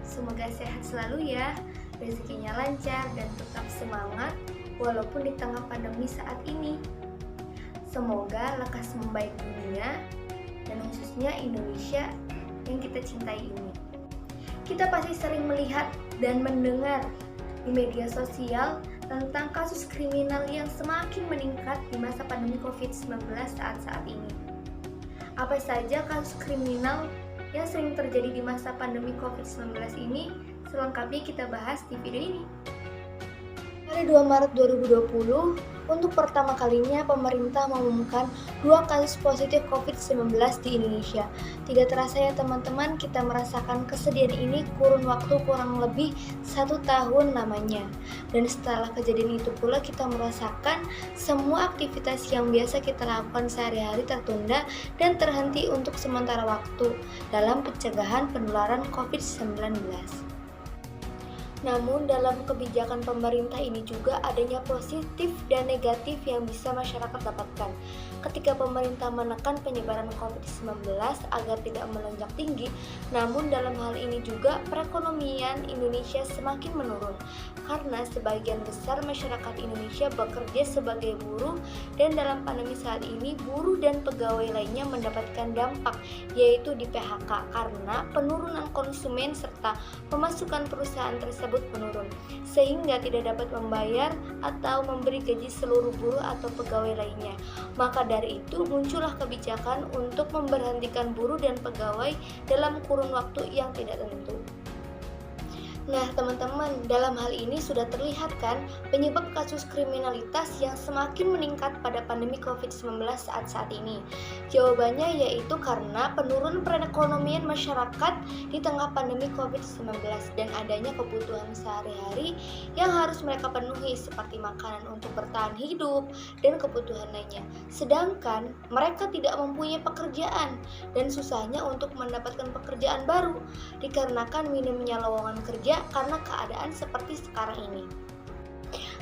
Semoga sehat selalu ya, rezekinya lancar dan tetap semangat walaupun di tengah pandemi saat ini. Semoga lekas membaik dunia dan khususnya Indonesia yang kita cintai ini. Kita pasti sering melihat dan mendengar di media sosial tentang kasus kriminal yang semakin meningkat di masa pandemi COVID-19 saat ini. Apa saja kasus kriminal yang sering terjadi di masa pandemi COVID-19 ini? Selengkapnya kita bahas di video ini. Pada 2 Maret 2020, untuk pertama kalinya pemerintah mengumumkan 2 kasus positif COVID-19 di Indonesia. Tidak terasa ya teman-teman, kita merasakan kesedihan ini kurun waktu kurang lebih 1 tahun lamanya. Dan setelah kejadian itu pula kita merasakan semua aktivitas yang biasa kita lakukan sehari-hari tertunda dan terhenti untuk sementara waktu dalam pencegahan penularan COVID-19. Namun dalam kebijakan pemerintah ini juga adanya positif dan negatif yang bisa masyarakat dapatkan. Ketika pemerintah menekan penyebaran COVID-19 agar tidak melonjak tinggi, namun dalam hal ini juga perekonomian Indonesia semakin menurun. Karena sebagian besar masyarakat Indonesia bekerja sebagai buruh dan dalam pandemi saat ini buruh dan pegawai lainnya mendapatkan dampak, yaitu di PHK karena penurunan konsumen serta pemasukan perusahaan tersebut menurun, sehingga tidak dapat membayar atau memberi gaji seluruh buruh atau pegawai lainnya. Maka dari itu muncullah kebijakan untuk memberhentikan buruh dan pegawai dalam kurun waktu yang tidak tentu. Nah teman-teman, dalam hal ini sudah terlihat kan penyebab kasus kriminalitas yang semakin meningkat pada pandemi COVID-19 saat ini. Jawabannya yaitu karena penurunan perekonomian masyarakat di tengah pandemi COVID-19 dan adanya kebutuhan sehari-hari yang harus mereka penuhi seperti makanan untuk bertahan hidup dan kebutuhan lainnya. Sedangkan mereka tidak mempunyai pekerjaan dan susahnya untuk mendapatkan pekerjaan baru dikarenakan minimnya lowongan kerja karena keadaan seperti sekarang ini.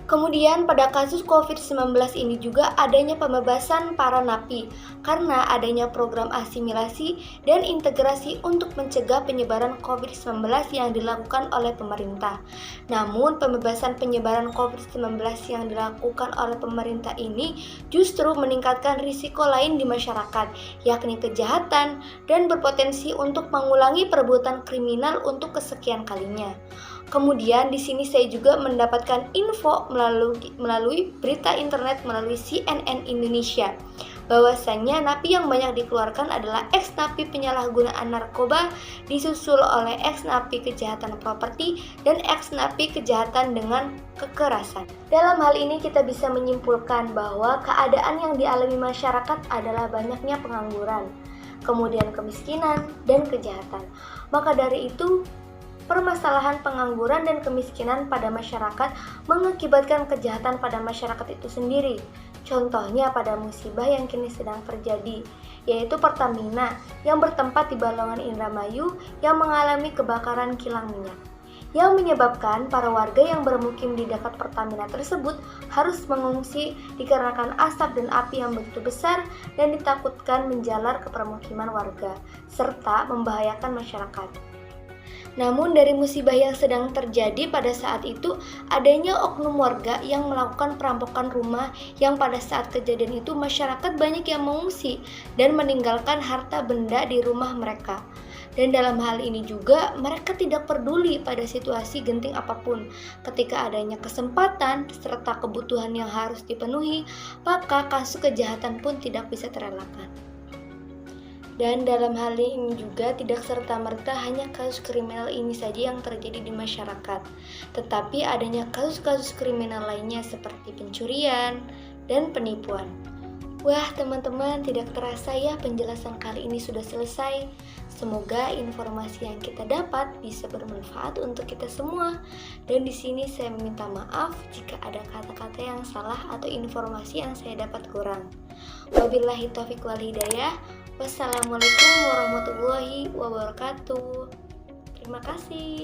Kemudian pada kasus COVID-19 ini juga adanya pembebasan para napi karena adanya program asimilasi dan integrasi untuk mencegah penyebaran COVID-19 yang dilakukan oleh pemerintah. Namun pembebasan penyebaran COVID-19 yang dilakukan oleh pemerintah ini justru meningkatkan risiko lain di masyarakat, yakni kejahatan dan berpotensi untuk mengulangi perbuatan kriminal untuk kesekian kalinya. Kemudian di sini saya juga mendapatkan info melalui berita internet melalui CNN Indonesia bahwasannya napi yang banyak dikeluarkan adalah ex-napi penyalahgunaan narkoba disusul oleh ex-napi kejahatan properti dan ex-napi kejahatan dengan kekerasan. Dalam hal ini kita bisa menyimpulkan bahwa keadaan yang dialami masyarakat adalah banyaknya pengangguran, kemudian kemiskinan dan kejahatan. Maka dari itu permasalahan pengangguran dan kemiskinan pada masyarakat mengakibatkan kejahatan pada masyarakat itu sendiri. Contohnya pada musibah yang kini sedang terjadi, yaitu Pertamina yang bertempat di Balongan Indramayu yang mengalami kebakaran kilang minyak, yang menyebabkan para warga yang bermukim di dekat Pertamina tersebut harus mengungsi dikarenakan asap dan api yang begitu besar dan ditakutkan menjalar ke permukiman warga, serta membahayakan masyarakat. Namun dari musibah yang sedang terjadi pada saat itu, adanya oknum warga yang melakukan perampokan rumah yang pada saat kejadian itu masyarakat banyak yang mengungsi dan meninggalkan harta benda di rumah mereka. Dan dalam hal ini juga mereka tidak peduli pada situasi genting apapun. Ketika adanya kesempatan serta kebutuhan yang harus dipenuhi, maka kasus kejahatan pun tidak bisa terelakkan. Dan dalam hal ini juga tidak serta-merta hanya kasus kriminal ini saja yang terjadi di masyarakat, tetapi adanya kasus-kasus kriminal lainnya seperti pencurian dan penipuan. Wah teman-teman, tidak terasa ya penjelasan kali ini sudah selesai. Semoga informasi yang kita dapat bisa bermanfaat untuk kita semua. Dan di sini saya meminta maaf jika ada kata-kata yang salah atau informasi yang saya dapat kurang. Wabillahi taufiq wal hidayah. Wassalamualaikum warahmatullahi wabarakatuh. Terima kasih.